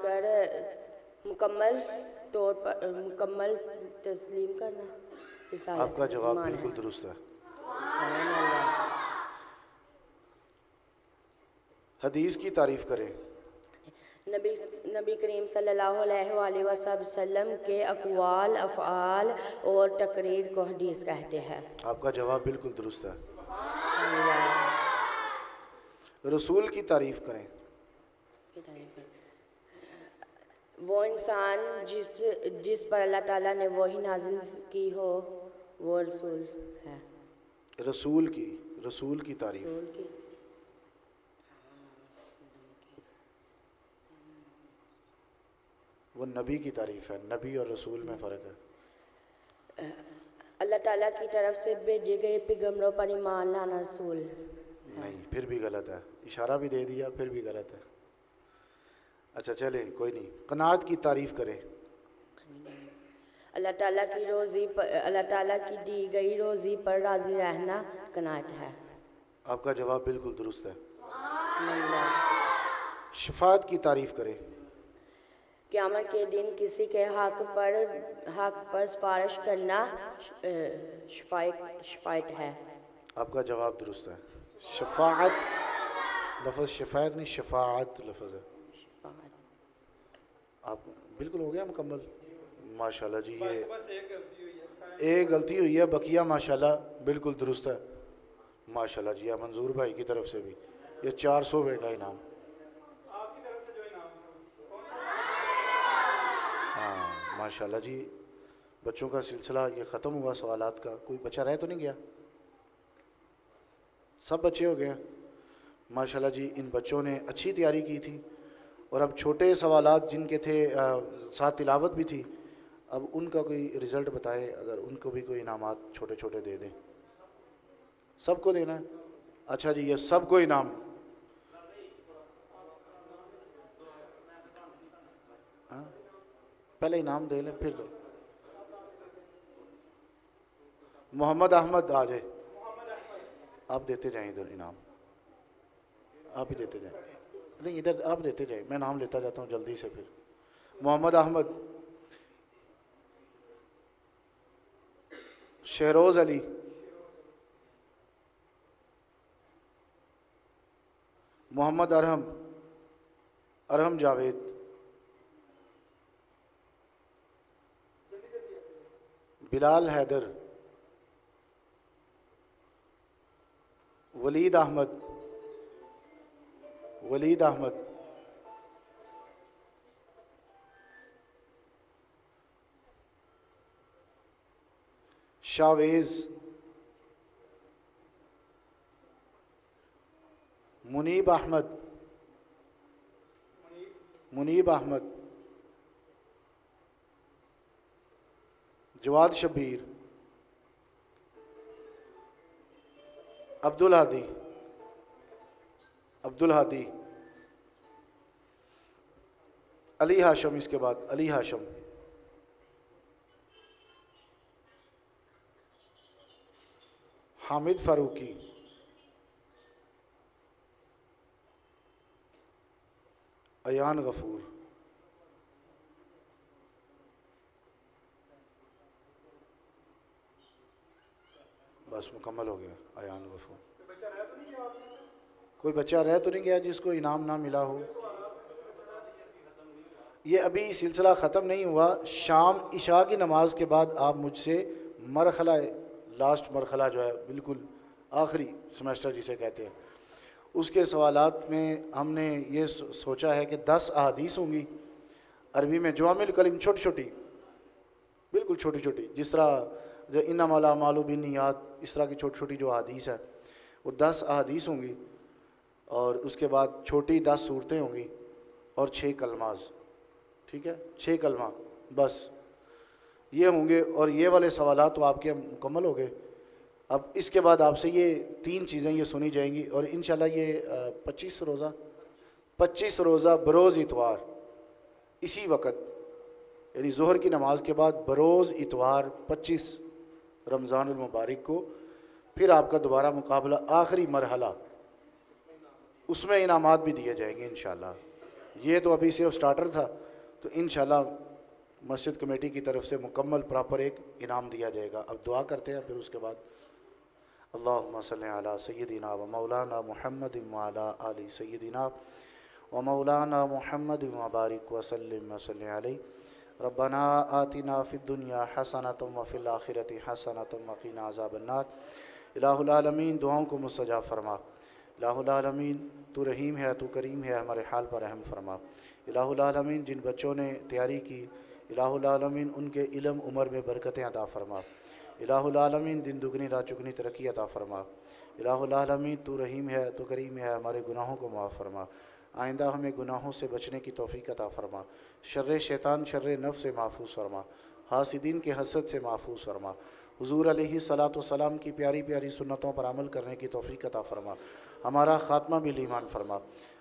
کر مکمل طور پر مکمل تسلیم کرنا. رسالت آپ کا جواب ایمان بالکل ہے. درست ہے. سبحان اللہ. حدیث کی تعریف کریں. نبی کریم صلی اللہ علیہ وسلم کے اقوال، افعال اور تقریر کو حدیث کہتے ہیں. آپ کا جواب بالکل درست ہے. رسول کی تعریف کریں. وہ انسان جس پر اللہ تعالیٰ نے وحی نازل کی ہو وہ رسول ہے. رسول کی تعریف. رسول کی وہ نبی کی تعریف ہے. نبی اور رسول میں فرق ہے. اللہ تعالیٰ کی طرف سے بھیجے گئے پیغمبروں پر ایمان لانا رسول. نہیں، پھر بھی غلط ہے. اشارہ بھی دے دیا، پھر بھی غلط ہے. اچھا چلیں، کوئی نہیں. قناعت کی تعریف کریں. اللہ تعالیٰ کی دی گئی روزی پر راضی رہنا قناعت ہے. آپ کا جواب بالکل درست ہے. شفاعت کی تعریف کریں. قیامت کے دن کسی کے حق پر سفارش کرنا شفاعت ہے. آپ کا جواب درست ہے. شفاعت لفظ شفاعت نہیں، شفاعت لفظ ہے. آپ بالکل ہو گیا مکمل. ماشاءاللہ جی. یہ ایک غلطی ہوئی ہے، بقیہ ماشاءاللہ بالکل درست ہے. ماشاءاللہ جی. منظور بھائی کی طرف سے بھی یہ 400 روپے کا انعام. ہاں ماشاءاللہ جی. بچوں کا سلسلہ یہ ختم ہوا سوالات کا. کوئی بچہ رہ تو نہیں گیا؟ سب بچے ہو گئے ہیں ماشاءاللہ جی. ان بچوں نے اچھی تیاری کی تھی، اور اب چھوٹے سوالات جن کے تھے ساتھ تلاوت بھی تھی، اب ان کا کوئی رزلٹ بتائے. اگر ان کو بھی کوئی انعامات چھوٹے چھوٹے دے دیں. سب کو دینا ہے؟ اچھا جی. یہ سب کو انعام. ہاں پہلے انعام دے لیں پھر دو. محمد احمد آ جائے. آپ دیتے جائیں ادھر انعام. آپ ہی دیتے جائیں. نہیں ادھر آپ دیتے جائیں، میں نام لیتا جاتا ہوں جلدی سے. پھر محمد احمد، شہروز علی، محمد ارحم جاوید، بلال حیدر، ولید احمد، شاویز، منیب احمد، جواد شبیر، عبدالہادی، علی ہاشم. اس کے بعد علی ہاشم، حامد فاروقی، ایان غفور. بس مکمل ہو گیا. ایان غفور. کوئی بچہ رہ تو نہیں گیا جس کو انعام نہ ملا ہو؟ یہ ابھی سلسلہ ختم نہیں ہوا. شام عشاء کی نماز کے بعد آپ مجھ سے لاسٹ مرحلہ جو ہے بالکل آخری سمیسٹر جسے کہتے ہیں، اس کے سوالات میں ہم نے یہ سوچا ہے کہ 10 احادیث ہوں گی عربی میں، جوامع الکلم، چھوٹی چھوٹی، بالکل چھوٹی چھوٹی، جس طرح جو انما الاعمال بالنیات، اس طرح کی چھوٹی چھوٹی جو احادیث ہے وہ 10 احادیث ہوں گی. اور اس کے بعد چھوٹی 10 صورتیں ہوں گی اور 6 کلمات. ٹھیک ہے، 6 کلمہ بس یہ ہوں گے. اور یہ والے سوالات تو آپ کے مکمل ہو گئے. اب اس کے بعد آپ سے یہ 3 چیزیں یہ سنی جائیں گی. اور انشاءاللہ یہ 25 روزہ بروز اتوار اسی وقت، یعنی ظہر کی نماز کے بعد بروز اتوار 25 رمضان المبارک کو، پھر آپ کا دوبارہ مقابلہ آخری مرحلہ، اس میں انعامات بھی دیے جائیں گے انشاءاللہ۔ یہ تو ابھی صرف سٹارٹر تھا، تو انشاءاللہ مسجد کمیٹی کی طرف سے مکمل پراپر ایک انعام دیا جائے گا۔ اب دعا کرتے ہیں، پھر اس کے بعد اللہم صلی علی سیدنا و مولانا محمد وعلی آل سیدنا و مولانا محمد وبارک وسلم وصلی علیہ۔ ربنا آتنا فی الدنیا حسنۃ وفی الآخرۃ حسنۃ وقنا عذاب النار۔ الہ العالمین دعاؤں کو مستجاب فرما۔ الہ العالمین تو رحیم ہے، تو کریم ہے، ہمارے حال پر رحم فرما۔ الہ العالمین جن بچوں نے تیاری کی، الہ العالمین ان کے علم عمر میں برکتیں عطا فرما۔ الہ العالمین دن دگنی رات چگنی ترقی عطا فرما۔ الہ العالمین تو رحیم ہے، تو کریم ہے، ہمارے گناہوں کو معاف فرما۔ آئندہ ہمیں گناہوں سے بچنے کی توفیق عطا فرما۔ شر شیطان، شر نفس سے محفوظ فرما۔ حاسدین کے حسد سے محفوظ فرما۔ حضور علیہ الصلاۃ والسلام کی پیاری پیاری سنتوں پر عمل کرنے کی توفیق عطا فرما۔ ہمارا خاتمہ بھی ایمان فرما۔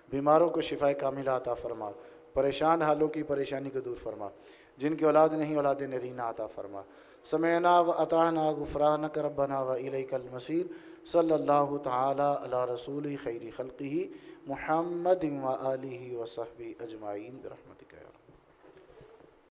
بیماروں کو شفائے کاملہ عطا فرما۔ پریشان حالوں کی پریشانی کو دور فرما۔ جن کی اولاد نہیں، اولاد نرینہ عطا فرما۔ سمعنا و اطعنا غفرانک ربنا و الیک المصیر۔ صلی اللہ تعالی علی رسول خیر خلقہ محمد و آلہ و صحبہ اجمعین برحمتک یا رب۔